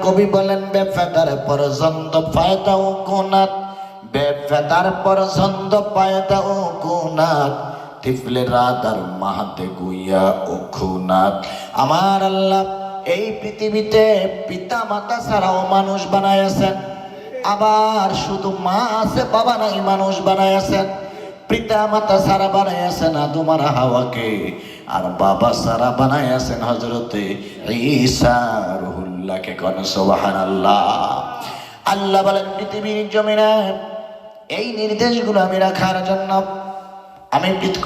কবি বলেন বেফেদার পর্যন্ত ফায়দাও কোনাত, বেফেদার পর্যন্ত ফায়দাও কোনাত, তিফলে রাদার মাহাতে গুইয়া ও খুনাত। আমার আল্লাহ এই পৃথিবীতে পিতা মাতা ছাড়াও মানুষ বানাইছেন, আবার শুধু মা আছে বাবা নাই মানুষ বানাইছেন। পিতা মাতা ছাড়া বানাইছেন আদম আর হাওয়াকে, আর বাবা ছাড়া বানাইছেন হযরতে ঈসা রুহুল্লাহকে। কোন সুবহানাল্লাহ। আল্লাহ বলেন পৃথিবীর জমিনে এই নির্দেশগুলো আমি রাখার জন্য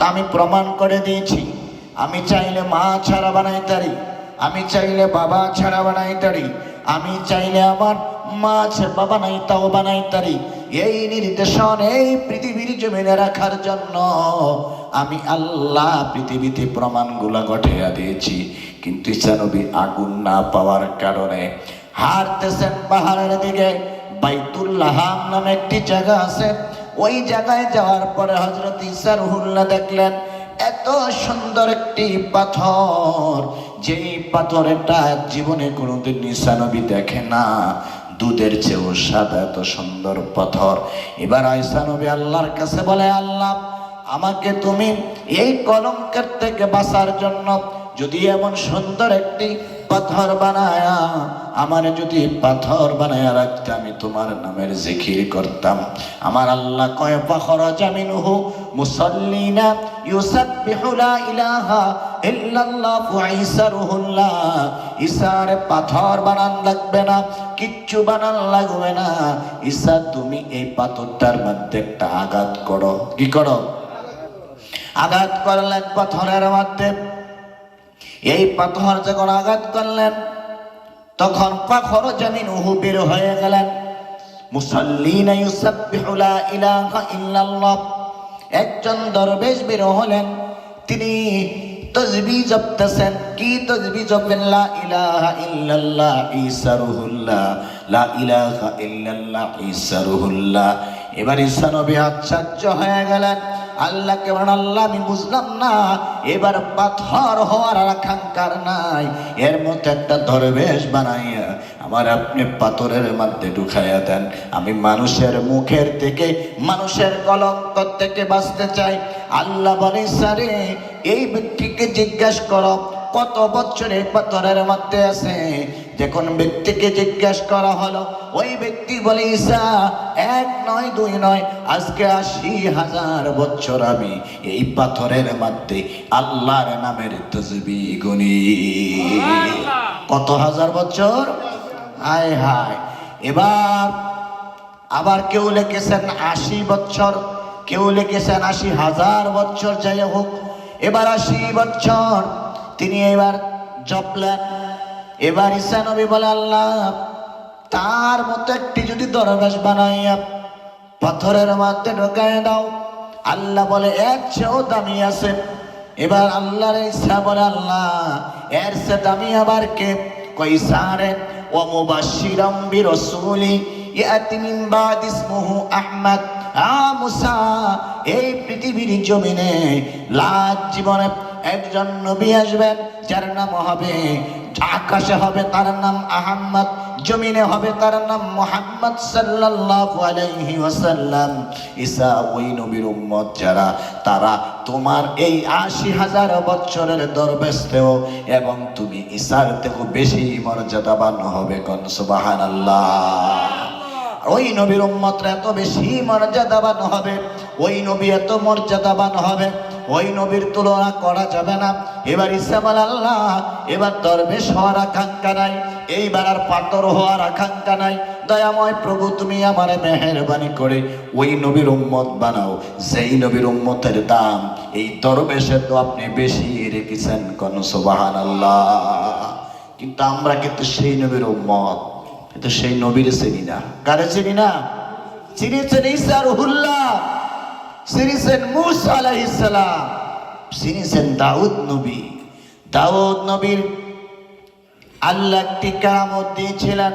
আমি প্রমাণ করে দিয়েছি। আমি চাইলে মা ছাড়া বানাইতারি, আমি চাইলে বাবা ছাড়া বানাইতারি, আমি চাইলে আমার মা ছাড়া বাবা নাই তাও বানাইতারি। এই নির্দেশন এই পৃথিবীর জমিনে রাখার জন্য আমি আল্লাহ পৃথিবীতে প্রমাণগুলা ঘটিয়ে দিয়েছি। কিন্তু ঈসা নবী আগুন না পাওয়ার কারণে হাঁটতেছেন পাহাড়ের দিকে। বাইতুল্লাহ নামে একটি জায়গা আছে, ওই জায়গায় যাওয়ার পরে হযরত ঈসা রুহুল্লাহ দেখলেন এত সুন্দর একটি পাথর, যেই পাথরটা জীবনে কোনোদিন ঈসা নবী দেখে না। দুধের চেয়েও সাদা এত সুন্দর পাথর। এবার ঈসা নবী আল্লাহর কাছে বলে, আল্লাহ আমাকে তুমি এই কলঙ্কের থেকে বাঁচার জন্য যদি এমন সুন্দর একটি পাথর বানায়া, আমার যদি পাথর বানায়া রাখতে আমি তোমার নামের জিকির করতাম। আমার আল্লাহ কয় ফাখরাজা মিনহু মুসাল্লিনা ইউসাব্বিহু লা ইলাহা ইল্লাল্লাহু ঈসা রুহুল্লাহ। ঈসার পাথর বানান লাগবে না, কিচ্ছু বানান লাগবে না। ঈসা তুমি এই পাথরটার মধ্যে একটা আঘাত করো। কি করো? আঘাত করলেন পাথরের মধ্যে। এই পাথর যখন আঘাত করলেন তখন ফাখরাজা মিনহু বের হয়ে গেলেন মুসাল্লিনা ইউসাব্বিহু লা ইলাহা ইল্লাল্লাহ। একজন দরবেশ বের হলেন, তিনি তাসবিহ জপতেছেন। কি তাসবিহ জপেন? লা ইলাহা ইল্লাল্লাহ ঈসা রুহুল্লাহ, লা ইলাহা ইল্লাল্লাহ ঈসা রুহুল্লাহ। এবার ঈসা নবী আশ্চর্য হয়ে গেলেন। আল্লাহকে বলেন, আল্লাহ আমি বুঝলাম না, এবার পাথর হওয়ার আকাঙ্ক্ষার নাই, এর মতো একটা দরবেশ বানাইয়া আমার আপনি পাথরের মধ্যে ঢুকাইয়া দেন। আমি মানুষের মুখের থেকে, মানুষের কলঙ্ক থেকে বাঁচতে চাই। আল্লাহ বলে, সারে এই ব্যক্তিকে জিজ্ঞাসা করো কত বছর এই পাথরের মধ্যে আছে। যখন ব্যক্তিকে জিজ্ঞাসা করা হলো, ওই ব্যক্তি বলে, ঈসা 1 নয় 2 নয়, আজকে 80,000 বছর আমি এই পাথরের মধ্যে আল্লাহর নামের তাসবিহ গুনি। কত হাজার বছর? হায় হায়। এবার আবার কেউ লিখেছেন 80 বছর, কেউ লিখেছেন 80,000 বছর। যাই হোক, এবার 80 বছর তিনি এবার জপলেন। এবার ঈসা নবী বলে, আল্লাহ তার মতো একটি যদি দরবেশ বানাইয়া পাথরের মধ্যে ঢোকায় দাও। আল্লাহ বলে, এর চেয়েও দামি আছে। এবার আল্লাহর ঈসা বলে, আল্লাহ এর চেয়ে দামি আবার কে? কই সারে ও মুবাশশিরাম বিরাসূলি ইয়াতি মিন বাদি ইসমুহু আহমদ। মুসা, এই পৃথিবীর জমিনে লাখ জীবনে একজন নবী আসবেন, যার নাম হবে, আকাশে হবে তার নাম আহমদ, জমিনে হবে তার নাম মুহাম্মদ সাল্লাল্লাহু আলাইহি ওয়াসাল্লাম। ঈসা ওই নবীর উম্মত যারা, তারা তোমার এই 80,000 বছরের দরবেশতেও, এবং তুমি ঈসার থেকেও বেশি মর্যাদাবান হবে। কোন সুবহানাল্লাহ। ওই নবীর উম্মতরা এত বেশি মর্যাদাবান হবে, ওই নবী এত মর্যাদাবান হবে, ওই নবীর তুলনা করা যাবে না। এবার ঈসা বলে, আল্লাহ এবার দরবেশ হওয়ার আকাঙ্ক্ষা নাই, এইবার আর পাথর হওয়ার আকাঙ্ক্ষা নাই। দয়াময় প্রভু, তুমি আমারে মেহেরবানি করে ওই নবীর উম্মত বানাও, যেই নবীর উম্মতের দাম এই দরবেশের তো আপনি বেশি রেখেছেন। কোন সুবহানাল্লাহ। কিন্তু আমরা কিন্তু সেই নবীর উম্মত, কিন্তু সেই নবীর চিনি না। কারে চিনি না? চিনেছেন ঈসা রুহুল্লাহ, চিনেছেন মূসা আলাইহিস সালাম, চিনেছেন দাউদ নবী। দাউদ নবীর আল্লাহ একটি কারামত দিয়েছিলেন।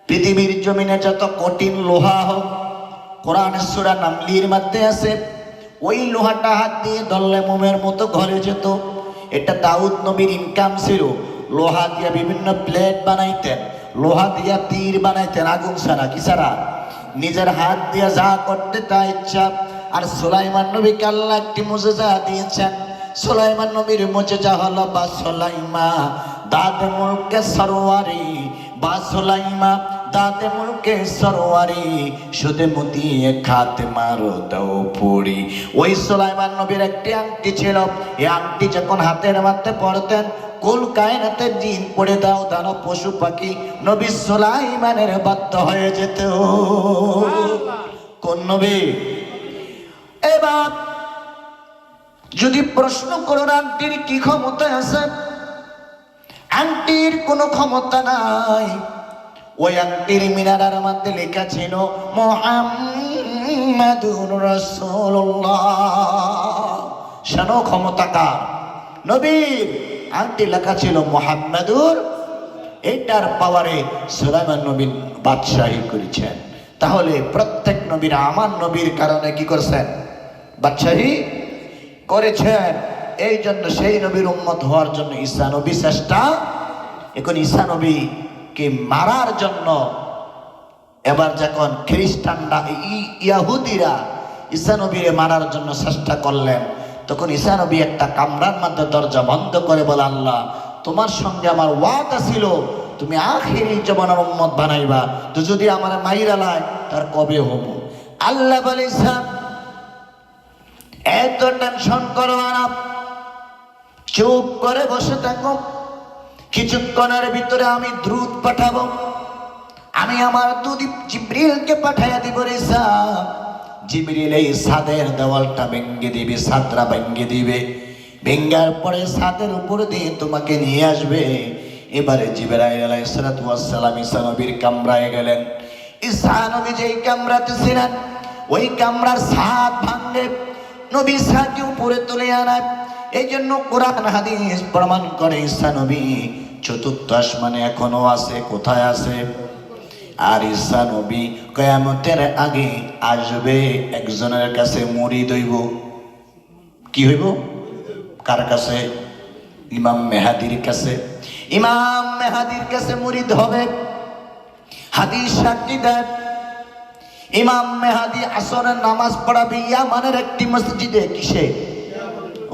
পৃথিবীর জমিনে যত কঠিন লোহা হোক, কোরআনের সূরা নামলীর মধ্যে আছে, ওই লোহাটা হাত দিয়ে ধরলে মোমের মতো ঘরে যেত। এটা দাউদ নবীর ইনকাম ছিল। লোহা দিয়ে বিভিন্ন প্লেট বানাইতেন, লোহা দিয়া তীর বানাইতেন, আগুন ছাড়া, কি ছাড়া, নিজের হাত দিয়ে যা করতে তা ইচ্ছা। আর সুলাইমান নবীকে আল্লাহ একটি মুজিজা দিয়েছেন। সুলাইমান নবীর মুজিজা হলো বা সুলাইমা দাদে মুলকে সরওয়ারি, বা সুলাইমা দাদে মুলকে সরওয়ারি, সুদে মুতিয়ে খাতে মারো দাও পুরি। ওই সুলাইমান নবীর একটি আংটি ছিল, এই আংটি যখন হাতের মধ্যে পড়তেন কুল কায়নাতের জিন পড়ে দাও দানব পশু পাখি নবী সুলাইমানের বাধ্য হয়ে যেত। কোন নবী? এবার যদি প্রশ্ন করো আংটির কি ক্ষমতা আছে, আংটির কোনো ক্ষমতা নাই। ওই আংটির মিনারের মধ্যে লেখা ছিল মুহাম্মাদুর রাসূলুল্লাহ। শানো ক্ষমতা কার? নবীর। আংটি লেখা ছিল মুহাম্মাদুর। এটার পাওয়ারে সুলাইমান নবী বাদশাহী করেছেন। তাহলে প্রত্যেক নবীর আমার নবীর কারণে কি করছেন? বাদশাহী করেছেন। এই জন্য সেই নবীর উম্মত হওয়ার জন্য ঈসা নবী চেষ্টা। এখন ঈসা নবীকে মারার জন্য এবার যখন খ্রিস্টানরা ইয়াহুদিরা ঈসা নবীরে মারার জন্য চেষ্টা করলেন, তখন ঈসা নবী একটা কামরার মধ্যে দরজা বন্ধ করে বলে, আল্লাহ তোমার সঙ্গে আমার ওয়াদা ছিল তুমি আখিরি জমানার উম্মত বানাইবা, তো যদি আমার মাইরা লাই তার কবে হব? আল্লাহ বলে ঈসা এত টেনশন করো না, চুপ করে বসে থাকো, কিছুক্ষণের ভিতরে আমি দ্রুত পাঠাবো, আমি আমার দুধ জিবরিলকে পাঠাইয়া দিব। ঈসা জিবরিল এই ছাদের দেওয়ালটা ভেঙ্গে দিবে, ছাদরা ভেঙ্গে দিবে, ভেঙ্গার পরে ছাদের উপর দিয়ে তোমাকে নিয়ে আসবে। এবারে জিবরাইল আলাইহিস সালাতু ওয়াস সালাম ঈসা নবীর কামরায় গেলেন। ঈসা নবী যেই কামরাতে ছিলেন ওই কামরার ছাদ ভাঙে নবী ঈসাকে উপরে তুলে আনায়। এই জন্য কোরআন হাদিস প্রমাণ করে ঈসা নবী চতুর্থ আসমানে এখনো আছে। কোথায় আছে? আর ঈসা নবী কিয়ামতের আগে আসবে, একজনের কাছে মুরিদ হইব। কি হইব? কার কাছে? ইমাম মেহাদির কাছে। ইমাম মেহাদির কাছে মুরিদ হবে। হাদিস সাক্ষী দেয় ইমাম মেহাদি আসরের নামাজ পড়াবে ইয়ামানের একটি মসজিদে। কিসে?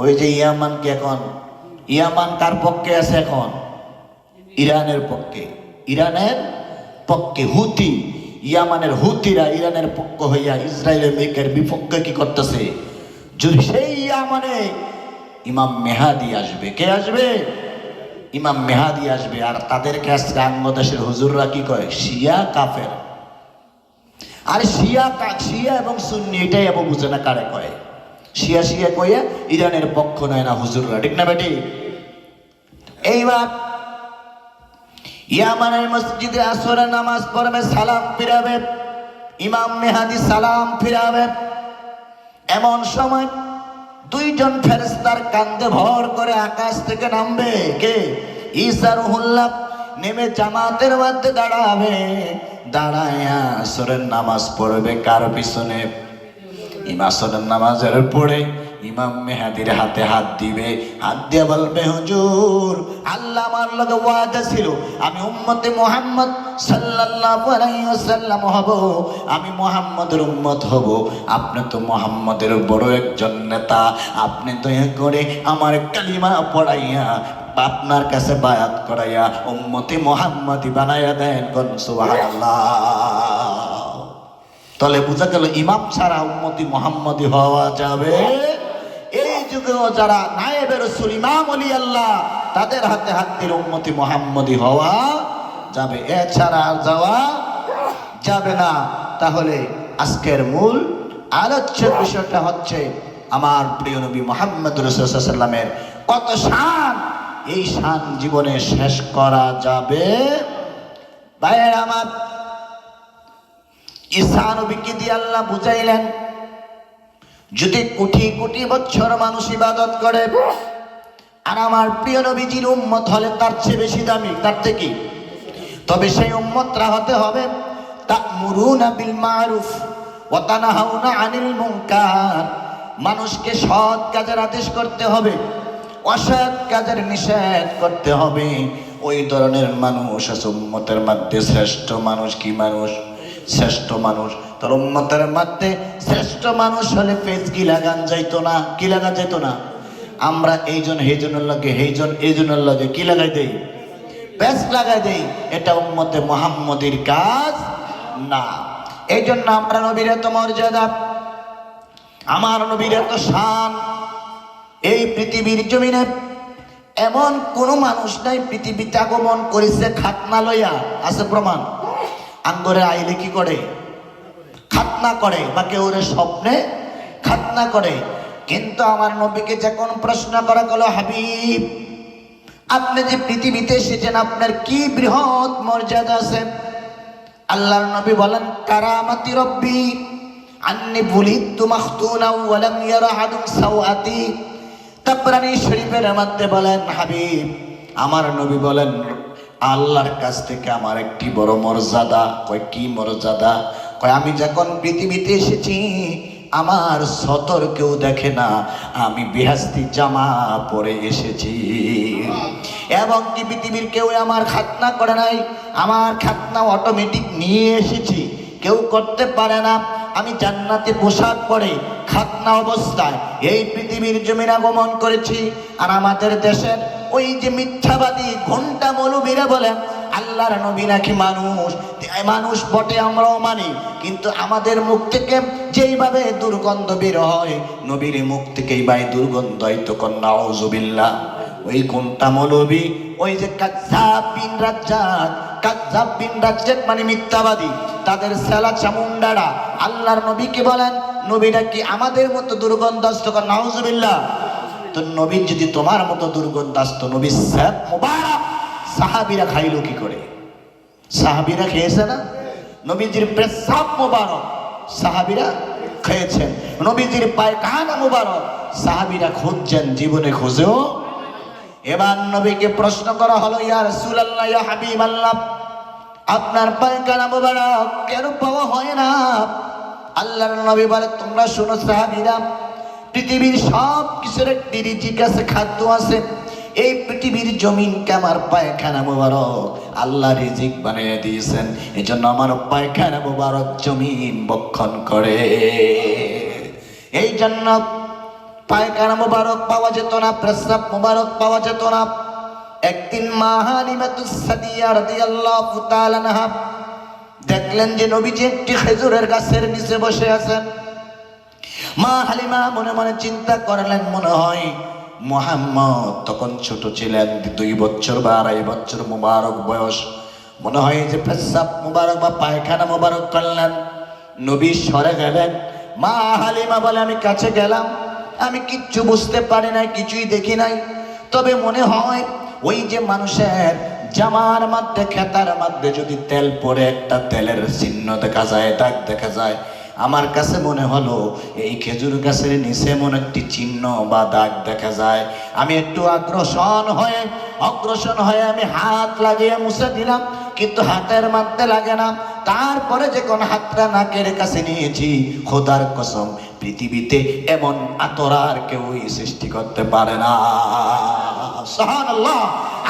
ওই যে ইয়ামান, কি এখন ইয়ামান কার পক্ষে আছে? এখন ইরানের পক্ষে। ইরানের পক্ষে হুতি, ইয়ামানের হুতিরা ইরানের পক্ষ হইয়া ইসরায়েল আমেরিকার বিপক্ষে কি করতেছে? যদি সেই ইয়ামানে ইমাম মেহাদি আসবে। কে আসবে? ইমাম মেহাদি আসবে। আর তাদেরকে আজকে বাংলাদেশের হুজুররা কি কয়? শিয়া কাফের। আর শিয়া এবং সুন্নি এটাই আবার বুঝে না কারে কয়। শিয়া শিয়া কয়ে ইরানের পক্ষ নেয় না হুজুররা, ঠিক না বেটি? এইবার ইয়ামানের মসজিদে আসরের নামাজ পড়বে, সালাম ফিরাবে, ইমাম মেহাদি সালাম ফিরাবে। এমন সময় দুইজন ফেরেশতার কাঁধে ভর করে আকাশ থেকে নামবে। কে? ঈসা রুহুল্লাহ নেমে জামাতের মধ্যে দাঁড়াবে। দাঁড়ায়া আসরের নামাজ পড়বে কার পিছনে? আসরের নামাজের পড়ে ইমাম মেহাদির হাতে হাত দিবে, হাত দিয়ে বলবে, হুজুর আল্লাহ আমার লগে ওয়াদা ছিল আমি উম্মতে মুহাম্মদ সাল্লাল্লাহু আলাইহি ওয়াসাল্লাম হব, আমি মুহাম্মদের উম্মত হব। আপনি তো মুহাম্মদের বড় একজন নেতা, আপনি দয়া করে আমার কালিমা পড়াইয়া আপনার কাছে বায়াত করাইয়া উম্মতে মুহাম্মদি বানাইয়া দেন। কোন সুবহানাল্লাহ। তাহলে বোঝা গেল ইমাম ছাড়া উম্মতি মুহাম্মদি হওয়া যাবে। এই যুগেও যারা নায়েবে রাসূল ইমাম ওলি আল্লাহ তাদের হাতে হাত দিলে উম্মতি মুহাম্মদি হওয়া যাবে, এছাড়া আর যাওয়া যাবে না। তাহলে আজকের মূল আলোচ্য বিষয়টা হচ্ছে আমার প্রিয় নবী মুহাম্মদ রাসূলুল্লাহ সাল্লাল্লাহু আলাইহি ওয়াসাল্লামের কত শান, এই শান জীবনে শেষ করা যাবে। ভাইয়ের আমার, ঈসা নবীকে দিয়ে আল্লাহ বুঝাইলেন যদি কোটি কোটি বছর মানুষ ইবাদত করে আর আমার প্রিয় নবীজির উম্মত হলে তার চেয়ে বেশি দামি, তার থেকে, তবে সেই উম্মতরা হতে হবে তা'মুরুনা বিল মা'রুফ ওয়া তানহাউনা আনিল মুনকার। মানুষকে সৎ কাজের আদেশ করতে হবে, অসৎ কাজের নিষেধ করতে হবে। ওই ধরনের মানুষ আছে উম্মতের মধ্যে। শ্রেষ্ঠ মানুষ কি মানুষ? শ্রেষ্ঠ মানুষ। তোর উম্মতের মধ্যে শ্রেষ্ঠ মানুষ হলে পেজ কি লাগান যাইতো না? কি লাগা যাইতো না? আমরা এইজন হেজনের লাগে, হেজন এইজনের লাগে কি লাগাই দেই? পেজ লাগাই দেই। এটা উম্মতে মুহাম্মদীর কাজ না। এই জন্য আমরা নবীর এত মর্যাদা, আমার নবীর এত শান। এই পৃথিবীর জমিনে এমন কোন মানুষ নাই পৃথিবীতে আগমন করেছে খাতনা লইয়া। আছে প্রমাণ? আঙ্গরে আইলে কি করে? খাতনা করে, বা কেউ স্বপ্নে খাতনা করে। কিন্তু আমার নবীকে যখন প্রশ্ন করা হলো, হাবিব আপনি যে পৃথিবীতে এসেছেন আপনার কি বৃহৎ মর্যাদা আছে? আল্লাহর নবী বলেন, কারামাতি রব্বি আন্নি বুলিতু মাখতুনা ওয়া লাম ইয়ারা আহাদুন সাওআতি। তাবরানী শরীফের মধ্যে বলেন, হাবিব আমার নবী বলেন, আল্লাহর কাছ থেকে আমার একটি বড় মর্যাদা। কয় কি মর্যাদা? কয় আমি যখন পৃথিবীতে এসেছি আমার সতর কেউ দেখে না, আমি বেহেশতি জামা পরে এসেছি। এবং কি পৃথিবীর কেউ আমার খাতনা করে নাই, আমার খাতনা অটোমেটিক নিয়ে এসেছি, কেউ করতে পারে না। আমি জান্নাতে পোশাক পরে খাতনা অবস্থায় এই পৃথিবীর জমিন আগমন করেছি। আর আমাদের দেশের ওই যে মিথ্যাবাদী ঘন্টা মৌলবীরা বলেন আল্লাহর নবী নাকি মানুষ। মানুষ বটে, আমরাও মানি, কিন্তু আমাদের মুখ থেকে যেইভাবে দুর্গন্ধ বের হয় নবীর মুখ থেকেই ভাই দুর্গন্ধ হয়তো। নাউজুবিল্লাহ। ওই ঘন্টা মৌলবী, ওই যে কাযযাব বিন রাজ্জাক, কাযযাব বিন রাজ্জাক মানে মিথ্যাবাদী, তাদের সেলা চামুন্ডারা আল্লাহর নবীকে বলেন নবীরা কি আমাদের মতো দুর্গন্ধাস্ত? নাউজুবিল্লাহ। তো নবী যদি তোমার মতো দুর্গন্ধাস্ত, নবীর সাহেব মুবারক সাহাবীরা খাইলো কি করে? সাহাবীরা খেয়েছে না? নবীজির পেশাব মুবারক সাহাবীরা খেয়েছেন, নবীজির পায়খানা মুবারক সাহাবীরা খুঁজছেন, জীবনে খুঁজেও। এবার নবীকে প্রশ্ন করা হলো, ইয়া রাসূলুল্লাহ, ইয়া হাবিবাল্লাহ, আপনার পায়খানা মুবারক কেন পাওয়া হয় না? আল্লাহর নবী বলে, তোমরা শোনো সাহাবীরা, পৃথিবীর সব কিছুর একটি রিজিক আছে, খাদ্য আছে। এই পৃথিবীর জমিনকে আমার পায়খানা মুবারক আল্লাহ রিজিক বানিয়ে দিয়েছেন, এই জন্য আমার পায়খানা মুবারক জমিন বক্ষণ করে। এই জন্য পায়খানা মুবারক পাওয়া যেত না, প্রস্রাব মুবারক পাওয়া যেত না। একদিন মা হালিমাতুস সাদিয়া রাদিয়াল্লাহু তাআলা আনহা দেখলেন যে নবীজি একটি খেজুরের গাছের নিচে বসে আছেন। মা হালিমা মনে মনে চিন্তা করলেন, মনে হয় মুহাম্মদ তখন ছোট ছিলেন, 2 বছর বা 2.5 বছর মুবারক বয়স। মনে হয় যে প্রস্রাব মুবারক বা পায়খানা মুবারক করলেন। নবী সরে গেলেন। মা হালিমা বলে, আমি কাছে গেলাম, আমি কিচ্ছু বুঝতে পারি নাই, কিছুই দেখি নাই। তবে মনে হয় ওই যে মানুষের জামার মধ্যে, খেতার মধ্যে যদি তেল পরে একটা তেলের চিহ্ন দেখা যায়, দাগ দেখা যায়, আমার কাছে মনে হলো এই খেজুর গাছের নিচে মনে একটি চিহ্ন বা দাগ দেখা যায়। আমি একটু অগ্রসর হয়ে আমি হাত লাগিয়ে মুছে দিলাম, কিন্তু হাতের মধ্যে লাগে না। তারপরে যখন হাতটা নাকের কাছে নিয়েছি, খোদার কসম পৃথিবীতে এমন আতর আর কেউই সৃষ্টি করতে পারে না। সুবহানাল্লাহ।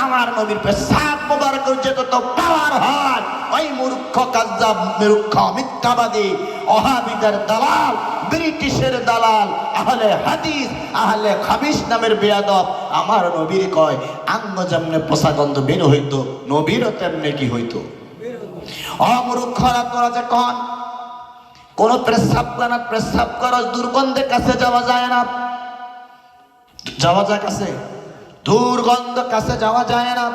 আমার নবীর পেশাব মুবারকের যে কত পাওয়ার হয়, ওই মূর্খ কাযযাব, মূর্খ মিথ্যাবাদী ওহাবিদের দালাল, ব্রিটিশের দালাল, আহলে হাদিস, আহলে খাবিস নামের বেয়াদব আমার নবীর কয় আঙ্গ যেমনে পোষা গন্ধ বের হইতো, নবীরও তেমনি কি হইতো। অমূর্খরা তোরা যখন কোন প্রস্রাবখানার প্রস্রাব করার দুর্গন্ধের কাছে যাওয়া যায় না, যাওয়া যায় কাছে, দুর্গন্ধ কাছে যাওয়া যায় না।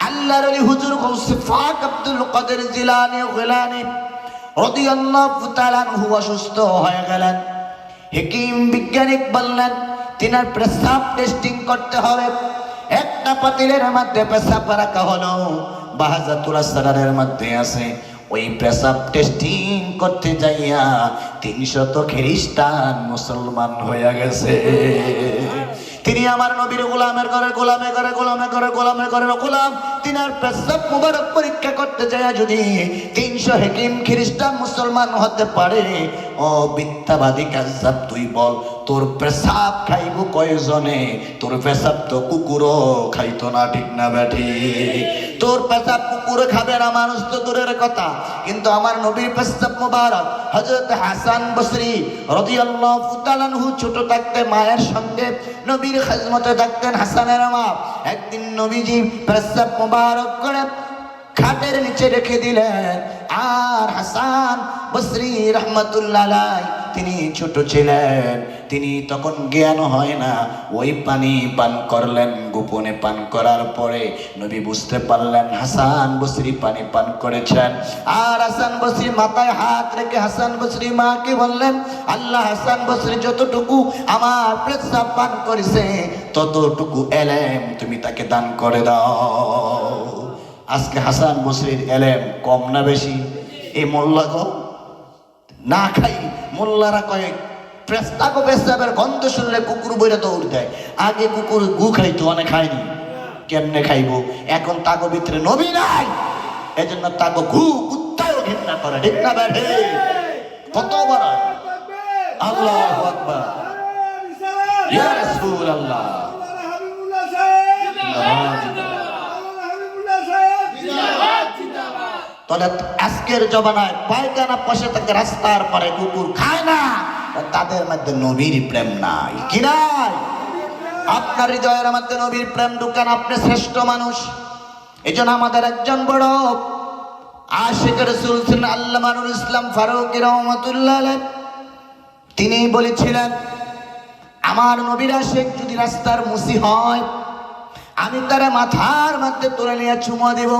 আল্লাহর ওলি হুজুর গৌস পাক আব্দুল কাদের জিলানী গিলানী রাদিয়াল্লাহু তাআলা আনহু অসুস্থ হয়ে গেলেন। হাকিম বিজ্ঞানিক বললেন তিনার প্রস্রাব টেস্টিং করতে হবে। একটা পাতিলের মধ্যে প্রস্রাব রাখা হলো, বাহাজাতুল আসরারের মধ্যে আছে। ওই প্রস্রাব টেস্টিং করতে যাইয়া 300 খ্রিস্টান মুসলমান হয়ে গেছে। তিনি আমার নবীর গোলামের ঘরে গোলাম, তিনার প্রস্রাব মুবারক পরীক্ষা করতে যায় যদি 300 হাকিম খ্রিস্টান মুসলমান হতে পারে। ও মিথ্যাবাদী কাযযাব, তুই বল তোর পেশাব খাইব কয়জনে? তোর পেশাব তো কুকুরও খাইতো না, ঠিক না বেঠি? তোর পেশাব কুকুর খাবে না, মানুষ তো দূরের কথা, কিন্তু আমার নবীর পেশাব মোবারক হযরত হাসান বসরি রাদিয়াল্লাহু তাআলা আনহু ছোট থাকতে মায়ের সঙ্গে নবীর খেদমতে থাকতেন। হাসানের মা একদিন নবীজি পেশাব মোবারক করে খাটের নিচে রেখে দিলেন, আর হাসান বসরি রহমাতুল্লাহ আলাইহি তিনি ছোট ছিলেন, তিনি তখন জ্ঞান হয় না, ওই পানি পান করলেন। গোপনে পান করার পরে নবী বুঝতে পারলেন হাসান বসরি পানি পান করেছেন। আর হাসান বসরি মাথায় হাত রেখে হাসান বসরি মাকে বললেন, আল্লাহ, হাসান বসরি যতটুকু আমার পেশাব পান করেছে ততটুকু এলেম তুমি তাকে দান করে দাও। আজকে হাসান বসরির এলেম কম না বেশি? এই মোল্লা গো না খাই, মোল্লারা কয়েক পেস্তাগো পেস্তাবের গন্ধ শুনলে কুকুর বইরে দৌড় দেয়। আগে কুকুর গু খাইতো, অনেক খায়নি, কেমনে খাইবো? এখন তাগো ভিতরে নবী নাই, এজন্য তাগো গু কুত্তাও ঘৃণা করে, ঠিক না বেঠে? কত বড় আল্লাহু আকবার, ইয়া রাসূলুল্লাহ। তাহলে আজকের জমানায় পায়খানা বসে থাকে রাস্তার পরে কুকুর খায় না, তাদের মধ্যে নবীর প্রেম নাই। কি নাই? আপনার হৃদয়ের মধ্যে নবীর প্রেম ঢুকান, আপনি শ্রেষ্ঠ মানুষ। এই জন্য আমাদের একজন বড় আশিক রাসূল ছিলেন আল্লামা নুরুল ইসলাম ফারুকী রহমাতুল্লাহ আলাইহি। তিনি বলেছিলেন, আমার নবীর আশিক যদি রাস্তার মুসি হয়, আমি তার মাথার মধ্যে তুলে নিয়ে চুমো দেব,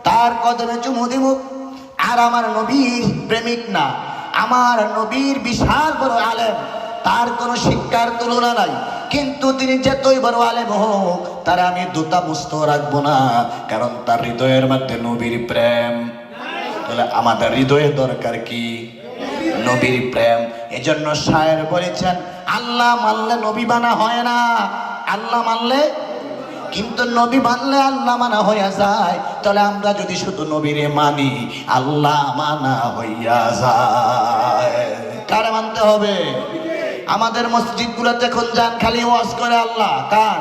তার কদমে চুমু দিব। আর আমার নবীর প্রেমিক না, আমার নবীর বিশাল বড় আলেম, তার কোনো শিক্ষার তুলনা নাই, কিন্তু তিনি যতই বড় আলেম হোক তার আমি দুটা মুস্ত রাখবো না, কারণ তার হৃদয়ের মধ্যে নবীর প্রেম। তাহলে আমাদের হৃদয়ে দরকার কি? নবীর প্রেম। এজন্য শায়ের বলেছেন, আল্লাহ মানলে নবী মানা হয় না, আল্লাহ মানলে, কিন্তু নবী মানলে আল্লাহ মানা হইয়া যায়। তাহলে আমরা যদি শুধু নবীরে মানি, আল্লাহ মানা হইয়া যায়। কারে মানতে হবে? আমাদের মসজিদ গুলোতে এখন যান, খালি ওয়াজ করে আল্লাহ, কার?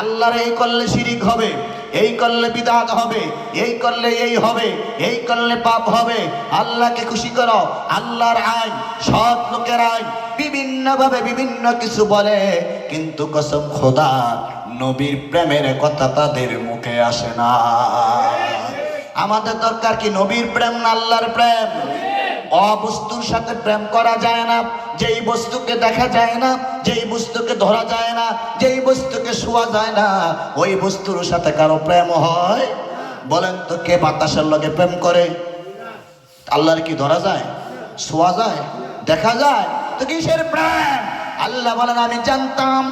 আল্লাহর এই করলে শিরিক হবে, এই করলে বিদআত হবে, এই করলে এই হবে, এই করলে পাপ হবে। আল্লাহকে খুশি করো, আল্লাহর আইন, সৎ লোকের আইন, বিভিন্ন ভাবে বিভিন্ন কিছু বলে, কিন্তু কসম খোদা নবীর প্রেমের কথা তাদের মুখে আসে না। আমাদের দরকার কি? নবীর প্রেম না আল্লাহর প্রেম? অবস্তুর সাথে প্রেম করা যায় না, যেই বস্তুকে দেখা যায় না, যেই বস্তুকে ধরা যায় না, যেই বস্তুকে শোয়া যায় না, ওই বস্তুর সাথে কারো প্রেম হয়? বলেন তো, কে বাতাসের লগে প্রেম করে? আল্লাহর কি ধরা যায়, শোয়া যায়, দেখা যায়? তো কিসের প্রেম? আল্লাহ বলেন, আমি জানতাম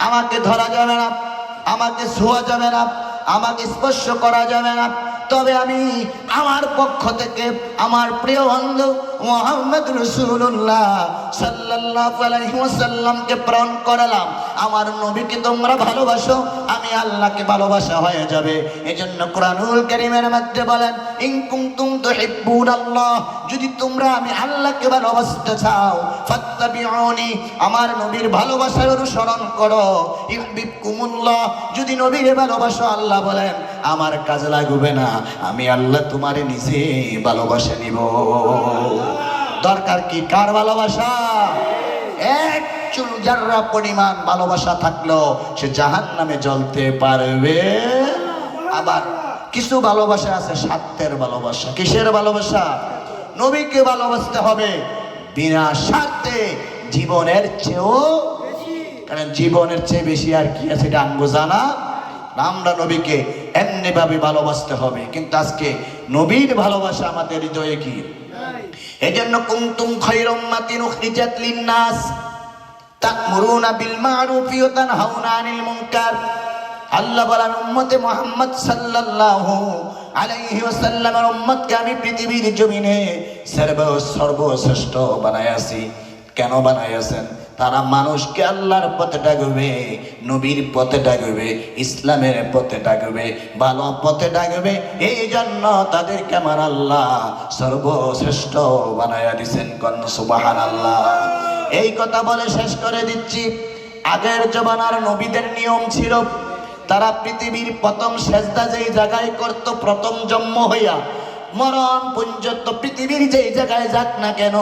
আমাকে ধরা যাবে না, আমাকে ছোঁয়া যাবে না, আমাকে স্পর্শ করা যাবে না, তবে আমি আমার পক্ষ থেকে আমার প্রিয় বন্ধু মুহাম্মদ রাসূলুল্লাহ সাল্লাল্লাহু আলাইহি ওয়াসাল্লামকে প্রেরণ করলাম। আমার নবীকে তোমরা ভালোবাসো, আমি আল্লাহকে ভালোবাসা হয়ে যাবে। এজন্য কোরআনুল কারীমের মধ্যে বলেন, ইন কুনতুম তুহিব্বুনাল্লাহ, যদি তোমরা আমি আল্লাহকে ভালোবাসতে চাও, ফাত্তাবিউনি, আমার নবীর ভালোবাসার অনুসরণ করো, ইউহিব্বুকুমুল্লাহ, যদি নবীরে ভালোবাসো, আল্লাহ বলেন আমার কাজে লাগবে না, আমি আল্লাহ তোমারে নিজে ভালোবাসা নিব। দরকার কি? কার ভালোবাসা? এক চুল জাররা পরিমাণ ভালোবাসা থাকলো সে জাহান্নামে জ্বলতে পারবে। আবার কিছু ভালোবাসা আছে স্বার্থের ভালোবাসা। কিসের ভালোবাসা? নবীকে ভালোবাসতে হবে বিনা স্বার্থে, জীবনের চেয়েও, কারণ জীবনের চেয়ে বেশি আর কি আছে এটা আঙ্গো জানা। আমরা নবীকে এমনি ভাবে ভালোবাসতে হবে, কিন্তু আজকে নবীর ভালোবাসা আমাদের হৃদয়ে কি? এজন্য কুনতুম খায়রা উম্মাতিন উখরিজাত লিন-নাস তা'মুরুনা বিল মা'রুফি ওয়া তানহাউনা আনিল মুনকার। আল্লাহ বলেন, উম্মতে মুহাম্মদ সাল্লাল্লাহু আলাইহি ওয়াসাল্লামের উম্মতকে আমি পৃথিবীর জমিনে সর্বশ্রেষ্ঠ বানাইয়াছি। কেন বানাইয়াছেন? তারা মানুষকে আল্লাহর পথে ডাকবে, নবীর পথে ডাকবে, ইসলামের পথে ডাকবে, ভালো পথে ডাকবে। এই জন্য তাদেরকে আমার আল্লাহ সর্বশ্রেষ্ঠ বানায়া দিছেন। কোন সুবহানাল্লাহ। এই কথা বলে শেষ করে দিচ্ছি, আগের জমানার নবীদের নিয়ম ছিল, তারা পৃথিবীর প্রথম সেজদা যেই জায়গায় করত, প্রথম জন্ম হইয়া মরণ পর্যন্ত পৃথিবীর যেই জায়গায় যাক না কেন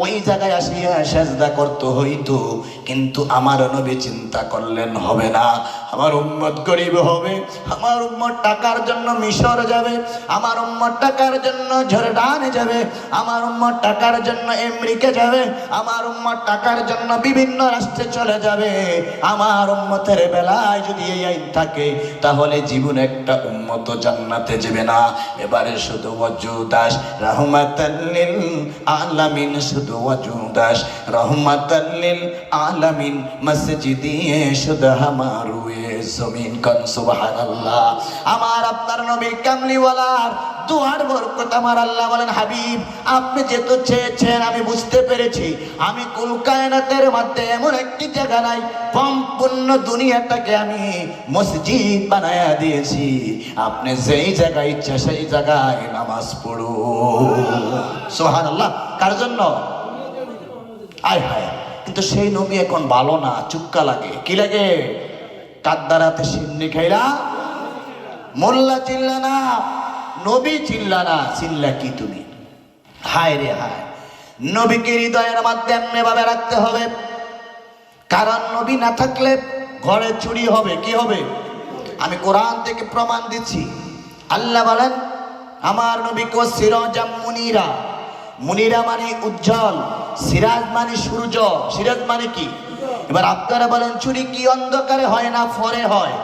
ওই জায়গায় আসিয়া সেজদা করতে হইতো। কিন্তু আমার নবী চিন্তা করলেন হবে না, আমার উম্মত গরিব হবে, আমার উম্মত টাকার জন্য মিশর যাবে, আমার উম্মত টাকার জন্য জর্ডানে যাবে, আমার উম্মত টাকার জন্য আমেরিকা যাবে, আমার উম্মত টাকার জন্য বিভিন্ন রাষ্ট্রে চলে যাবে। আমার উম্মতের বেলায় যদি এই আইন থাকে তাহলে জীবন একটা উম্মত জান্নাতে যাবে না। এবারে শুধু ওয়াজুদাস রাহমাতাল লিল আলামিন, শুধু ওয়াজুদাস রাহমাতাল লিল আলামিন, মসজিদে শুধু হামারু এ জমিন। কোন সুবহানাল্লাহ। আমার আপনার নবী কামলিওয়ালার দুয়ার বরকত আমার আল্লাহ বলেন, হাবিব আপনি যেহেতু চেয়েছেন আমি বুঝতে পেরেছি, আমি কুল কায়নাতের মধ্যে এমন একটি জায়গা নাই, সম্পূর্ণ দুনিয়াটাকে আমি মসজিদ বানায়া দিয়েছি, আপনি যেই জায়গায় ইচ্ছা সেই জায়গায় নামাজ পড়ো। সুবহানাল্লাহ। কার জন্য? আয় হায়। কিন্তু সেই নবী এখন ভালো না, চুক্কা লাগে। কি লাগে? কাদ্দারাতে সিন্নি খাইলা মোল্লা চিল্লা না, নবী চিল্লা না, চিল্লা কি তুমি? হায় রে হায়। নবীকে হৃদয়ের মধ্যে এমনি ভাবে রাখতে হবে, কারণ নবী না থাকলে ঘরে চুরি হবে। কি হবে? আমি কোরআন থেকে প্রমাণ দিচ্ছি। আল্লাহ বলেন আমার নবীকে সিরাজাম মুনিরা, মুনিরা মানে উজ্জ্বল, সিরাজ মানে সূর্য। সিরাজ মানে কি? এবার আপনারা বলেন চুরি কি অন্ধকারে হয় না ফরে হয়?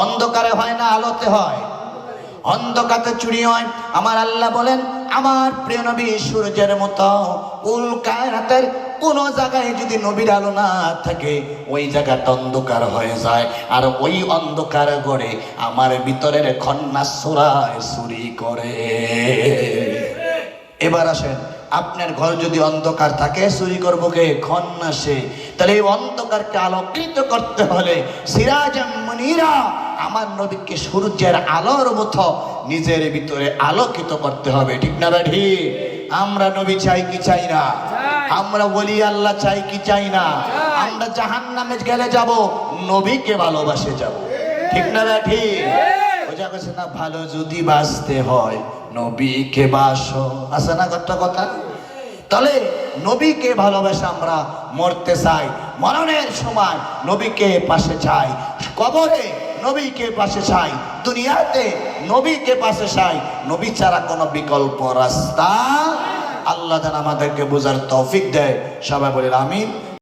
অন্ধকারে হয় না আলোতে হয়? অন্ধকারে চুরি হয়। আমার আল্লাহ বলেন আমার প্রিয় নবী সূর্যের মতো, কুল কায়নাতের কোন জায়গায় যদি নবীর আলো না থাকে ওই জায়গাটা অন্ধকার হয়ে যায়, আর ওই অন্ধকার ঘরে আমার ভিতরের কন্যা চোরায় চুরি করে। এবার আসেন, আপনার ঘর যদি অন্ধকার থাকে চুরি করবো কে? কন্যা সে। তাহলে এই অন্ধকারকে আলোকিত করতে হলে সিরাজাম মুনিরা, আমার নবীকে সূর্যের আলোর মতো নিজের ভিতরে আলোকিত করতে হবে। ঠিক না বেঠি? আমরা নবী চাই কি চাই না? আমরা ওলি আল্লাহ চাই কি চাই না? আমরা জাহান্নামে গেলে যাব, নবীকে ভালোবাসে যাব। ঠিক না বেঠি? ওজা কইছে না, ভালো যদি বাঁচতে হয় নবীকে বাসো। আছে না একটা কথা? তাহলে নবীকে ভালোবাসা আমরা মরতে চাই, মরণের সময় নবীকে পাশে চাই, কবরে নবীকে পাশে চাই, দুনিয়াতে নবীকে পাশে চাই। নবী ছাড়া কোনো বিকল্প রাস্তা আল্লাহ যেন আমাদেরকে বোঝার তৌফিক দেয়। সবাই বলে আমিন।